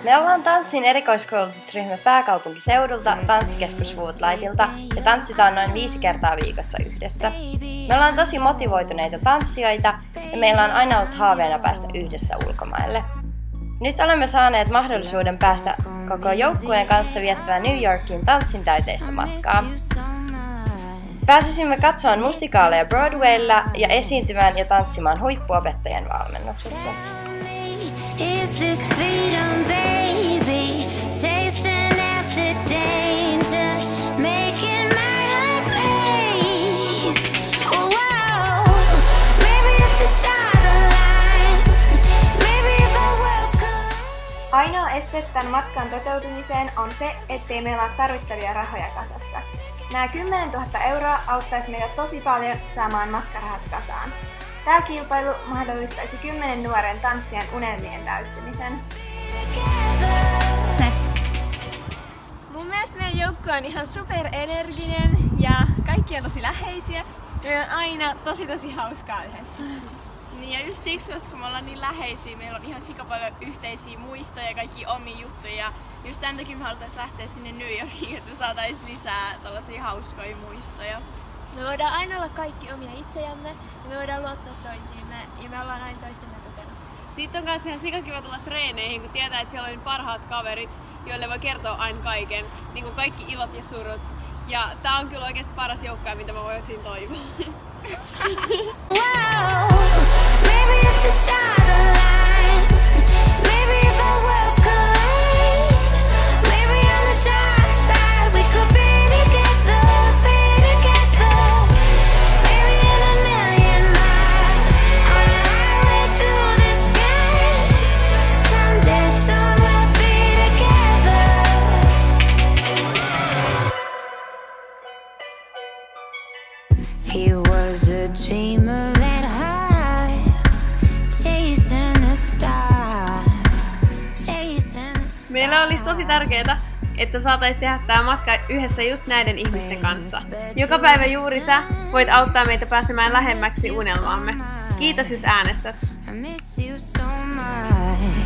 Me ollaan tanssin erikoiskoulutusryhmä pääkaupunkiseudulta, Tanssikeskus Footlightilta ja tanssitaan noin 5 kertaa viikossa yhdessä. Me ollaan tosi motivoituneita tanssijoita ja meillä on aina ollut haaveena päästä yhdessä ulkomaille. Nyt olemme saaneet mahdollisuuden päästä koko joukkueen kanssa viettämään New Yorkiin tanssin täyteistä matkaa. Pääsisimme katsomaan musikaaleja Broadwaylla ja esiintymään ja tanssimaan huippuopettajien valmennuksessa. Ainoa este tämän matkan toteutumiseen on se, ettei meillä ole tarvittavia rahoja kasassa. Nämä 10 000 euroa auttaisi meitä tosi paljon saamaan matkarahat kasaan. Tämä kilpailu mahdollistaisi 10 nuoren tanssijan unelmien täyttymisen. Mun mielestä meidän joukkue on ihan superenerginen ja kaikki on tosi läheisiä. Meillä on aina tosi hauskaa yhdessä. Niin ja just siksi, koska me ollaan niin läheisiä, meillä on ihan sika paljon yhteisiä muistoja ja kaikki omia juttuja. Just tämän takia me halutaan lähteä sinne New Yorkiin, että me saataisiin lisää tällaisia hauskoja muistoja. Me voidaan aina olla kaikki omia itsejämme ja me voidaan luottaa toisiimme ja me ollaan aina toistemme tukena. Sitten on myös ihan sikakiva tulla treeneihin, kun tietää, että siellä on niin parhaat kaverit, joille voi kertoa aina kaiken. Niin kuin kaikki ilot ja surut. Ja tää on kyllä oikeasti paras joukkue, mitä mä voisin toivoa. He was a dreamer at heart, chasing the stars, chasing the stars. Meillä olisi tosi tärkeää, että saataisiin tehdä tämä matka yhdessä just näiden ihmisten kanssa. Joka päivä juuri sä voit auttaa meitä pääsemään lähemmäksi unelmaamme. Kiitos, jos äänestät. I miss you so much.